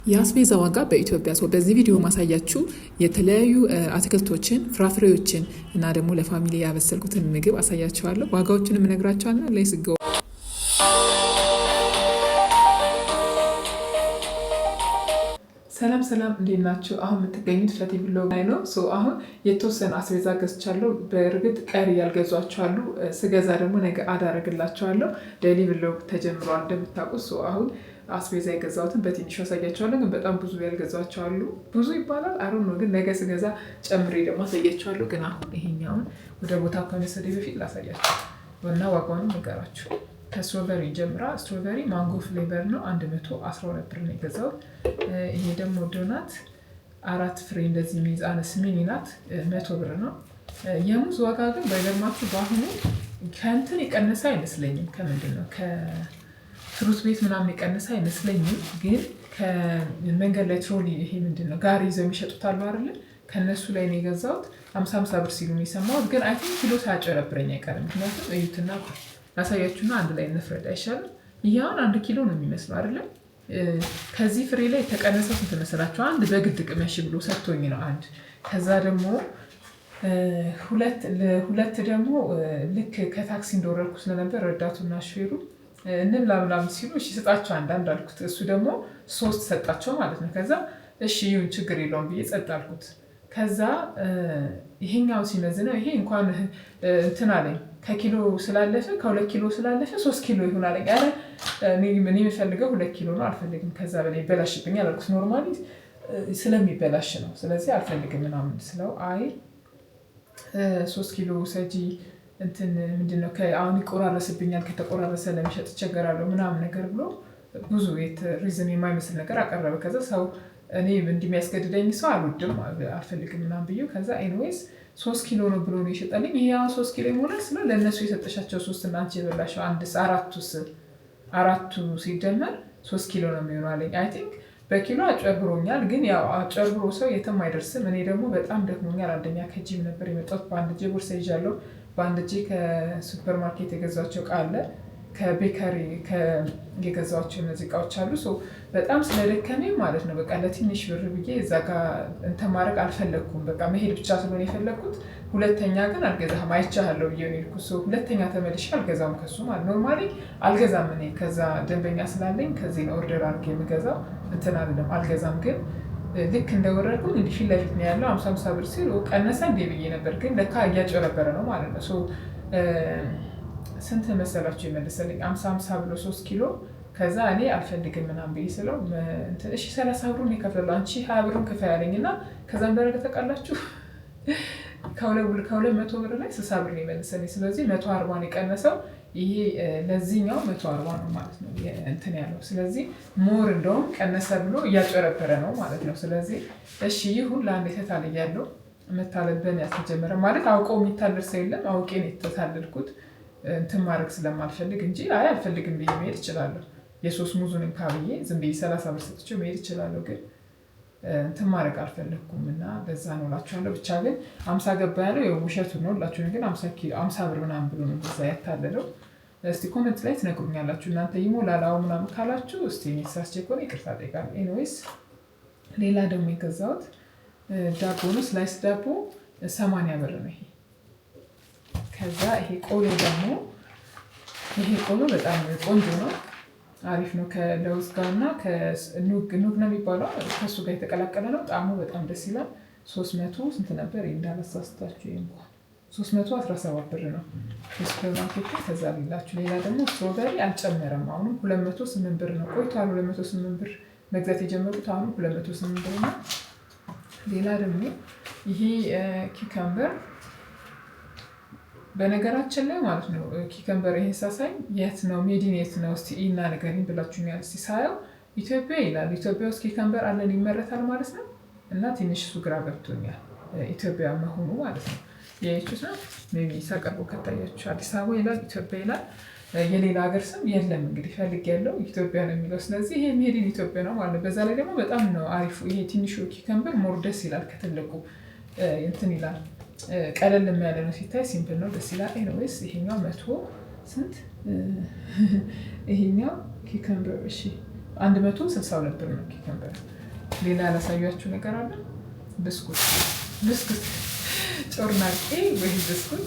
የአስቤዛ ዋጋ በኢትዮጵያ ሰው በዚህ ቪዲዮ ማሳያችሁ የተለያዩ አትክልቶችን፣ ፍራፍሬዎችን እና ደግሞ ለፋሚሊ ያበሰልኩትን ምግብ አሳያችኋለሁ። ዋጋዎችንም እነግራችኋለሁ። ሌትስ ጎ። ሰላም ሰላም፣ እንዴት ናችሁ? አሁን የምትገኙት ፈቲ ብሎግ ላይ ነው። አሁን የተወሰነ አስቤዛ ገዝቻለሁ። በእርግጥ ቀሪ ያልገዟቸዋሉ። ስገዛ ደግሞ ነገ አዳረግላቸዋለሁ። ዴይሊ ብሎግ ተጀምሯል እንደምታውቁት። አሁን አስቤዛ የገዛሁትን በትንሹ አሳያቸዋለሁ። ግን በጣም ብዙ ያልገዛቸዋሉ። ብዙ ይባላል አሩን ነው፣ ግን ነገ ስገዛ ጨምሬ ደግሞ አሳያቸዋለሁ። ግን አሁን ይሄኛውን ወደ ቦታ ከመሰደ በፊት ላሳያቸው እና ዋጋውንም ነገራችሁ። ከስትሮበሪ ጀምራ። ስትሮበሪ ማንጎ ፍሌቨር ነው። 112 ብር ነው የገዛሁት። ይሄ ደግሞ ዶናት 4 ፍሬ እንደዚህ የሚይዝ አነስ ሚኒ ናት፣ 100 ብር ነው። የሙዝ ዋጋ ግን ባይገርማችሁ በአሁኑ ከእንትን የቀነሰ አይመስለኝም። ከምንድን ነው ከፍሩት ቤት ምናምን የቀነሰ አይመስለኝም። ግን ከመንገድ ላይ ትሮሊ ይሄ ምንድን ነው ጋሪ ይዘው የሚሸጡት አሉ አይደለ? ከእነሱ ላይ ነው የገዛሁት። 50 ብር ሲሉ ነው የሰማሁት። ግን አይ ቲንክ ኪሎ ሳያጨረብረኝ አይቀርም። ምክንያቱም እዩትና ላሳያችሁና አንድ ላይ እንፍረድ አይሻልም? ይህ አሁን 1 ኪሎ ነው የሚመስለው አይደለም? ከዚህ ፍሬ ላይ የተቀነሰው ስንት መሰላችሁ? አንድ በግድ ቅመሽ ብሎ ሰጥቶኝ ነው አንድ። ከዛ ደግሞ ሁለት ደግሞ ልክ ከታክሲ እንደወረድኩ ስለነበር ረዳቱና ሹፌሩ እንብላ ምናምን ሲሉ እሺ ስጣቸው አንዳንድ አልኩት። እሱ ደግሞ 3 ሰጣቸው ማለት ነው። ከዛ እሺ ይሁን ችግር የለውም ብዬ ጸጥ አልኩት። ከዛ ይሄኛው ሲመዝነው ይሄ እንኳን እንትን አለኝ ከኪሎ ስላለፈ ከ2 ኪሎ ስላለፈ 3 ኪሎ ይሁን አለኝ። አረ እኔ የምፈልገው 2 ኪሎ ነው፣ አልፈልግም ከዛ በላይ ይበላሽብኛል አልኩት። ኖርማሊ ስለሚበላሽ ነው፣ ስለዚህ አልፈልግም ምናምን ስለው አይ 3 ኪሎ ሰጂ እንትን ምንድነው አሁን ይቆራረስብኛል፣ ከተቆራረሰ ለመሸጥ ይቸገራለሁ ምናምን ነገር ብሎ ብዙ ሪዝን የማይመስል ነገር አቀረበ። ከዛ ሰው እኔ እንደሚያስገድደኝ ሰው አልወድም አልፈልግም ምናምን ብዬው ከዛ ኤኒዌይስ 3 ኪሎ ነው ብሎ ነው የሸጠልኝ። ይሄ አሁን 3 ኪሎ ይሞላል ስለ ለእነሱ የሰጠሻቸው 3 እና አንቺ የበላሸው አራቱ ሲደመር 3 ኪሎ ነው የሚሆነው አለኝ። አይ ቲንክ በኪሎ አጨብሮኛል፣ ግን ያው አጨብሮ ሰው የትም አይደርስም። እኔ ደግሞ በጣም ደክሞኛል። አንደኛ ከጂም ነበር የመጣሁት። በአንድ እጄ ቦርሳ ይዣለሁ፣ በአንድ እጄ ከሱፐር ማርኬት የገዛቸው እቃ አለ፣ ከቤከሪ የገዛቸው እነዚህ እቃዎች አሉ። በጣም ስለደከመኝ ማለት ነው በቃ ለትንሽ ብር ብዬ እዛ ጋር እንትን ማድረግ አልፈለግኩም። በቃ መሄድ ብቻ ስለሆነ የፈለግኩት። ሁለተኛ ግን አልገዛም አይቻለሁ ብዬ ነው የሄድኩት። ሁለተኛ ተመልሼ አልገዛም ከሱ ማለት ኖርማሊ አልገዛም። እኔ ከዛ ደንበኛ ስላለኝ ከዚህ ነው ኦርደር አድርጌ የምገዛው። እንትን አይደለም አልገዛም። ግን ልክ እንደወረድኩኝ እንዲህ ፊት ለፊት ነው ያለው 50 ብር ሲሉ ቀነሰ እንዴ ብዬ ነበር። ግን ለካ እያጨረበረ ነው ማለት ነው። ስንት መሰላችሁ የመለሰልኝ? 50 ብሎ 3 ኪሎ። ከዛ እኔ አልፈልግም ምናምን ብዬ ስለው እሺ 30 ብሩን ይከፍላል፣ አንቺ 20 ብሩን ክፈይ ያለኝ እና ከዛም በረገ ተቃላችሁ ከ200 ብር ላይ 60 ብር ነው የመለሰልኝ። ስለዚህ 140 ነው የቀነሰው። ይሄ ለዚህኛው 140 ነው ማለት ነው እንትን ያለው። ስለዚህ ሞር እንደውም ቀነሰ ብሎ እያጨረበረ ነው ማለት ነው። ስለዚህ እሺ ይሁን ለአንድ የተታለየ ያለው መታለበን ያልተጀመረ ማለት አውቀው የሚታለል ሰው የለም። አውቄ ነው የተታለልኩት እንትን ማድረግ ስለማልፈልግ እንጂ አይ አልፈልግም ብዬ መሄድ እችላለሁ። የ3 ሙዙን ካብዬ ዝም ብዬ 30 ብር ሰጥቼው መሄድ እችላለሁ። ግን እንትን ማድረግ አልፈለግኩም እና በዛ ነው እላችኋለሁ። ብቻ ግን 50 ገባ ያለው ውሸቱ ነው እላችሁ። ግን 50 ብር ምናምን ብሎ ነው በዛ ያታለለው። እስቲ ኮመንት ላይ ትነግሩኛላችሁ እናንተ ይሞላል አዎ ምናምን ካላችሁ። እስቲ እኔ ሳስቼ ከሆነ ይቅርታ እጠይቃለሁ። ኤኒዌይስ ሌላ ደግሞ የገዛሁት ዳቦ ነው። ስላይስ ዳቦ 80 ብር ነው ይሄ። ከዛ ይሄ ቆሎ በጣም ቆንጆ ነው፣ አሪፍ ነው። ከለውዝ ጋር እና ኑግ ነው የሚባለው ከሱ ጋር የተቀላቀለ ነው። ጣዕሙ በጣም ደስ ይላል። 300 ስንት ነበር እንዳላሳስታችሁ? እንኳን 317 ብር ነው ሱፐር ማርኬት። ከዛ ሌላችሁ ሌላ ደግሞ ስትሮበሪ አልጨመረም። አሁንም 208 ብር ነው። ቆይቷል 208 ብር መግዛት የጀመሩት፣ አሁን 208 ብር ነው። ሌላ ደግሞ ይሄ ኪከምበር በነገራችን ላይ ማለት ነው ኪከምበር ይሄን ሳሳይ የት ነው ሜዲን የት ነው እስቲ ኢና ነገርኝ ብላችሁኛል። እስቲ ሳየው ኢትዮጵያ ይላል። ኢትዮጵያ ውስጥ ኪከምበር አለን ይመረታል ማለት ነው። እና ትንሽ እሱ ግራ ገብቶኛል ኢትዮጵያ መሆኑ ማለት ነው። የቹስ ነው ሜቢ ሳቀርቦ ከታያችሁ አዲስ አበባ ይላል፣ ኢትዮጵያ ይላል። የሌላ ሀገር ስም የለም እንግዲህ ፈልግ ያለው ኢትዮጵያ ነው የሚለው። ስለዚህ ይሄ ሜዲን ኢትዮጵያ ነው ማለት ነው። በዛ ላይ ደግሞ በጣም ነው አሪፉ። ይሄ ትንሹ ኪከምበር ሞር ደስ ይላል ከትልቁ እንትን ይላል። ቀለል ያለ ነው ሲታይ፣ ሲምፕል ነው ደስ ይላል። ኤኒዌይስ ይሄኛው 100 ስንት ይሄኛው ኪከምበር እሺ 162 ብር ነው ኪከምበር። ሌላ ያላሳያችሁ ነገር አለ። ብስኩት ጮርናቄ ወይ ብስኩት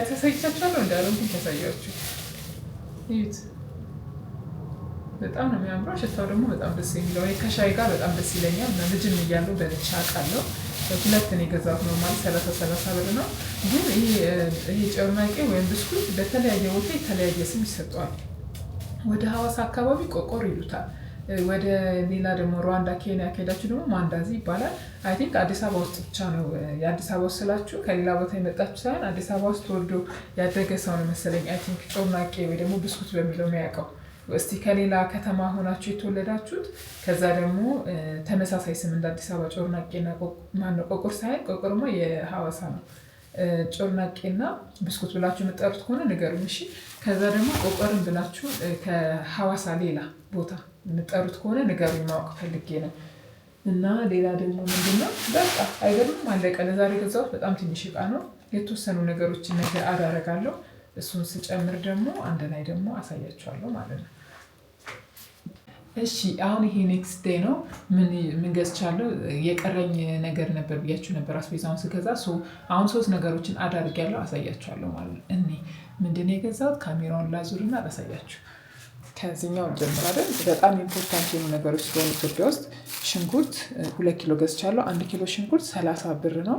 ተሳይቻችኋለሁ እንዳለንኩኝ ተሳያችሁ። ይዩት በጣም ነው የሚያምረው። ሽታው ደግሞ በጣም ደስ የሚለው ከሻይ ጋር በጣም ደስ ይለኛል። ልጅም እያለሁ በልቼ አውቃለሁ። ሁለት ነው የገዛሁት ነው ማለት 30 ብር ነው። ግን ይሄ ጮርናቄ ወይም ብስኩት በተለያየ ቦታ የተለያየ ስም ይሰጠዋል። ወደ ሐዋሳ አካባቢ ቆቆር ይሉታል። ወደ ሌላ ደግሞ ሩዋንዳ፣ ኬንያ ከሄዳችሁ ደግሞ ማንዳዚ ይባላል። አይ ቲንክ አዲስ አበባ ውስጥ ብቻ ነው። የአዲስ አበባ ውስጥ ስላችሁ ከሌላ ቦታ የመጣችሁ ሳይሆን አዲስ አበባ ውስጥ ተወልዶ ያደገ ሰው ነው መሰለኝ አይ ቲንክ ጮርናቄ ወይ ደግሞ ብስኩት በሚለው የሚያውቀው። እስቲ ከሌላ ከተማ ሆናችሁ የተወለዳችሁት ከዛ ደግሞ ተመሳሳይ ስም እንደ አዲስ አበባ ጮርናቄና ማነው ቆቆር ሳይሆን ቆቆርማ የሐዋሳ ነው። ጮርናቄና ብስኩት ብላችሁ የምጠሩት ከሆነ ንገሩኝ እሺ። ከዛ ደግሞ ቆቆርን ብላችሁ ከሐዋሳ ሌላ ቦታ የምጠሩት ከሆነ ንገሩኝ፣ ማወቅ ፈልጌ ነው። እና ሌላ ደግሞ ምንድነው በቃ አይገርምም፣ አለቀ። ለዛሬ ገዛሁት በጣም ትንሽ እቃ ነው። የተወሰኑ ነገሮችን ነገር አዳረጋለሁ። እሱን ስጨምር ደግሞ አንድ ላይ ደግሞ አሳያችኋለሁ ማለት ነው። እሺ አሁን ይሄ ኔክስት ዴይ ነው። ምን ገዝቻለሁ? የቀረኝ ነገር ነበር ብያችሁ ነበር አስቤዛውን ስገዛ። አሁን 3 ነገሮችን አዳርጊያለሁ፣ አሳያችኋለሁ ማለት ነው። ምንድን ነው የገዛሁት? ካሜራውን ላዙርና አላሳያችሁ። ከዚህኛው ጀምር አይደል? በጣም ኢምፖርታንት የሆኑ ነገሮች ስለሆኑ ኢትዮጵያ ውስጥ ሽንኩርት 2 ኪሎ ገዝቻለሁ። 1 ኪሎ ሽንኩርት 30 ብር ነው።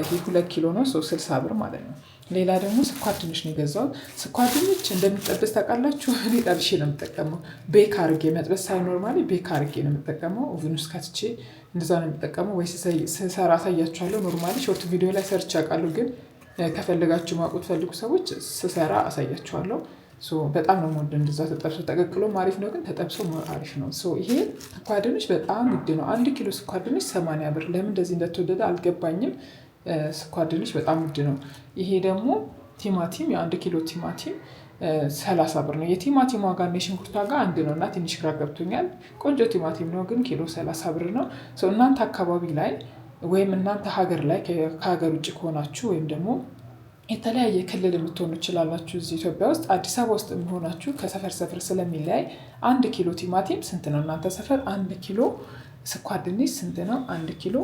ይህ 2 ኪሎ ነው፣ 60 ብር ማለት ነው። ሌላ ደግሞ ስኳር ድንች ነው የገዛሁት። ስኳር ድንች እንደሚጠበስ ታውቃላችሁ። እኔ ጠብሼ ነው የምጠቀመው። ቤክ አድርጌ መጥበስ ሳይኖር ማለት ቤክ አድርጌ ነው የምጠቀመው። ኦቨን ውስጥ ከትቼ እንደዛ ነው የምጠቀመው። ወይ ስሰራ አሳያችኋለሁ። ኖርማሊ ሾርት ቪዲዮ ላይ ሰርች አውቃለሁ፣ ግን ከፈለጋችሁ ማውቁት ፈልጉ ሰዎች ስሰራ አሳያችኋለሁ። በጣም ነው የምወደው እንደዛ ተጠብሶ። ተቀቅሎ አሪፍ ነው፣ ግን ተጠብሶ አሪፍ ነው። ይሄ ስኳር ድንች በጣም ውድ ነው። 1 ኪሎ ስኳር ድንች 80 ብር። ለምን እንደዚህ እንደተወደደ አልገባኝም። ስኳር ድንች በጣም ውድ ነው። ይሄ ደግሞ ቲማቲም የ1 ኪሎ ቲማቲም 30 ብር ነው። የቲማቲም ዋጋ እና የሽንኩርት ዋጋ አንድ ነው እና ትንሽ ግራ ገብቶኛል። ቆንጆ ቲማቲም ነው ግን ኪሎ 30 ብር ነው። እናንተ አካባቢ ላይ ወይም እናንተ ሀገር ላይ ከሀገር ውጭ ከሆናችሁ ወይም ደግሞ የተለያየ ክልል የምትሆኑ ይችላላችሁ። እዚህ ኢትዮጵያ ውስጥ አዲስ አበባ ውስጥ የሚሆናችሁ ከሰፈር ሰፈር ስለሚለያይ 1 ኪሎ ቲማቲም ስንት ነው እናንተ ሰፈር? 1 ኪሎ ስኳር ድንች ስንት ነው? 1 ኪሎ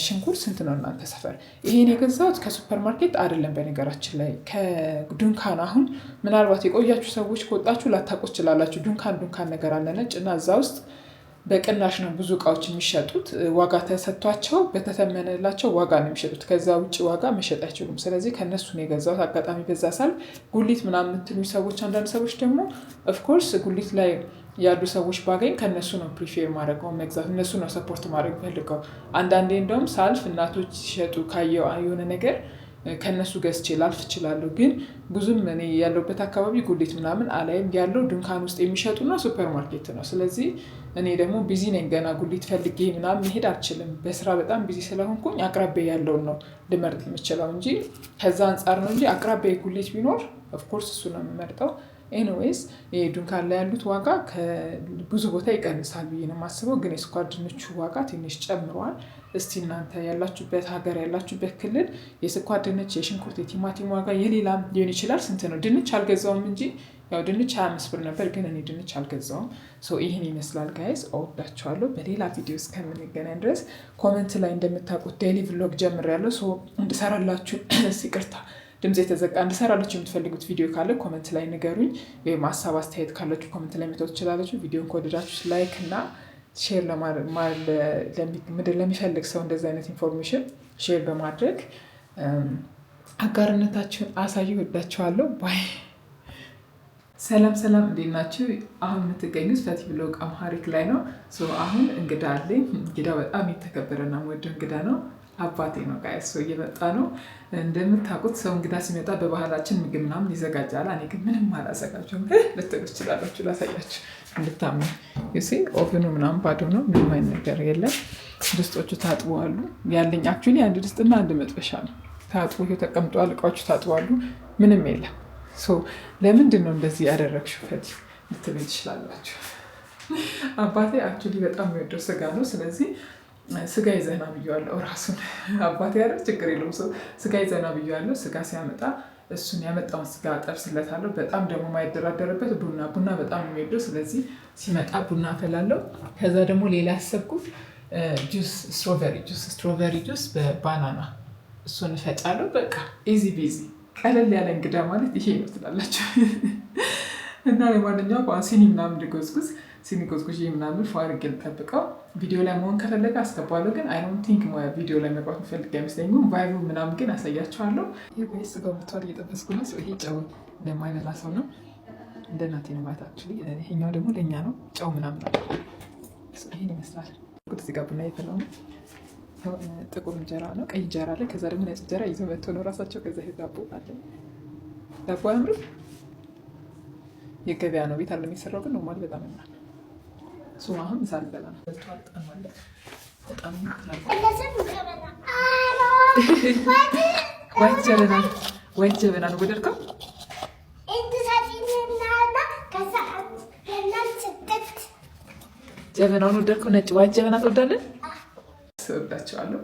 ሽንኩርት ስንት ነው እናንተ ሰፈር? ይሄን የገዛሁት ከሱፐር ማርኬት አይደለም፣ በነገራችን ላይ ከዱንካን። አሁን ምናልባት የቆያችሁ ሰዎች ከወጣችሁ ላታውቁ ትችላላችሁ። ዱንካን ነገር አለ ነጭ እና እዛ ውስጥ በቅናሽ ነው ብዙ እቃዎች የሚሸጡት። ዋጋ ተሰጥቷቸው በተተመነላቸው ዋጋ ነው የሚሸጡት። ከዛ ውጭ ዋጋ መሸጥ አይችሉም። ስለዚህ ከእነሱ ነው የገዛሁት። አጋጣሚ በዛ ሳል ጉሊት ምናምን የምትሉ ሰዎች፣ አንዳንድ ሰዎች ደግሞ ኦፍኮርስ ጉሊት ላይ ያሉ ሰዎች ባገኝ ከእነሱ ነው ፕሪፌር ማድረገው መግዛት። እነሱ ነው ሰፖርት ማድረግ ፈልገው። አንዳንዴ እንደውም ሳልፍ እናቶች ሲሸጡ ካየው የሆነ ነገር ከነሱ ገዝቼ ላልፍ እችላለሁ። ግን ብዙም እኔ ያለሁበት አካባቢ ጉሊት ምናምን አላይም። ያለው ድንካን ውስጥ የሚሸጡና ሱፐር ማርኬት ነው። ስለዚህ እኔ ደግሞ ቢዚ ነኝ፣ ገና ጉሊት ፈልጌ ምናምን መሄድ አልችልም። በስራ በጣም ቢዚ ስለሆንኩኝ አቅራቢያ ያለውን ነው ልመርጥ የምችለው እንጂ ከዛ አንጻር ነው እንጂ አቅራቢያ ጉሊት ቢኖር ኦፍኮርስ እሱ ነው የምመርጠው። ኤኒዌይስ ይሄ ዱንካን ላይ ያሉት ዋጋ ብዙ ቦታ ይቀንሳል ብዬ ነው የማስበው። ግን የስኳር ድንቹ ዋጋ ትንሽ ጨምሯል። እስቲ እናንተ ያላችሁበት ሀገር ያላችሁበት ክልል የስኳር ድንች፣ የሽንኩርት፣ የቲማቲም ዋጋ የሌላም ሊሆን ይችላል ስንት ነው? ድንች አልገዛውም እንጂ ያው ድንች 25 ብር ነበር፣ ግን እኔ ድንች አልገዛውም። ይህን ይመስላል ጋይስ። እወዳችኋለሁ። በሌላ ቪዲዮ እስከምንገናኝ ድረስ ኮመንት ላይ እንደምታውቁት ዴይሊ ቭሎግ ጀምሬያለሁ። እንድሰራላችሁ ይቅርታ ድምጽ የተዘጋ እንድሰራላችሁ የምትፈልጉት ቪዲዮ ካለ ኮመንት ላይ ንገሩኝ። ወይም ሀሳብ አስተያየት ካላችሁ ኮመንት ላይ መተው ትችላላችሁ። ቪዲዮን ከወደዳችሁ ላይክ እና ሼር ምድር ለሚፈልግ ሰው እንደዚህ አይነት ኢንፎርሜሽን ሼር በማድረግ አጋርነታችሁን አሳዩ። ወዳችኋለሁ። ባይ። ሰላም ሰላም፣ እንዴት ናችሁ? አሁን የምትገኙት ፈቲ ብሎግ አምሃሪክ ላይ ነው። አሁን እንግዳ አለኝ። እንግዳ በጣም የተከበረና የምወደው እንግዳ ነው። አባቴ ነው ጋይስ። እየመጣ ነው። እንደምታውቁት ሰው እንግዳ ሲመጣ በባህላችን ምግብ ምናምን ይዘጋጃል። እኔ ግን ምንም አላዘጋጀሁም ልትሉ ትችላላችሁ። ላሳያችሁ እንድታምኑ። ዩሲ ኦቨኑ ምናምን ባዶ ነው። ምንም አይነት ነገር የለም። ድስቶቹ ታጥበዋሉ። ያለኝ አክቹዋሊ አንድ ድስትና አንድ መጥበሻ ነው። ታጥቦ ተቀምጧል። እቃዎቹ ታጥበዋሉ። ምንም የለም። ለምንድን ነው እንደዚህ ያደረግሽው ፈቲ ልትሉ ትችላላችሁ። አባቴ አክቹዋሊ በጣም የሚወደው ስጋ ነው። ስለዚህ ስጋ ይዘና ብየዋለሁ። ራሱን አባቴ ያለ ችግር የለውም። ስጋ ይዘና ብየዋለሁ። ስጋ ሲያመጣ እሱን ያመጣውን ስጋ ጠብስለታለሁ። በጣም ደግሞ የማይደራደርበት ቡና በጣም የሚወደው ስለዚህ ሲመጣ ቡና አፈላለሁ። ከዛ ደግሞ ሌላ ያሰብኩት ጁስ ስትሮቨሪ ጁስ በባናና እሱን እፈጫለሁ። በቃ ኢዚ ቢዚ ቀለል ያለ እንግዳ ማለት ይሄ ነው ትላላችሁ። እና ለማንኛውም ሲኒ ምናምን ልጎዝጉዝ ሲኒ ጎዝጉዤ ምናምን ፏርግ ልጠብቀው። ቪዲዮ ላይ መሆን ከፈለገ አስገባለሁ፣ ግን አይ ዶንት ቲንክ ቪዲዮ ላይ መግባት የምፈልግ አይመስለኝም። ቫይቡ ምናምን ግን አሳያቸዋለሁ። ይህ ስጋው ብቷል እየጠበስኩ ነው። ይሄ ጨው ለማይበላ ሰው ነው፣ እንደ እናቴ ነው ማለት አክቹዋሊ። ይሄኛው ደግሞ ለእኛ ነው፣ ጨው ምናምን ነው። ይሄን ይመስላል። እዚህ ጋር ቡና እየፈላሁ ነው። ጥቁር እንጀራ ነው፣ ቀይ እንጀራ አለ። ከዛ ደግሞ ነጭ እንጀራ ይዘው መጥቶ ነው ራሳቸው። ከዛ ዳቦ አለ። ዳቦ አያምርም? የገበያ ነው፣ ቤት አለ የሚሰራው ግን ኖርማል በጣም ይሆናል። እሱ አሁን ምሳ ልበላ ነው። በጣም ዋይት ጀበና ነው ወደድከው? ጀበናውን ወደድከው? ነጭ ዋይት ጀበና ትወዳለህ? እወዳቸዋለሁ።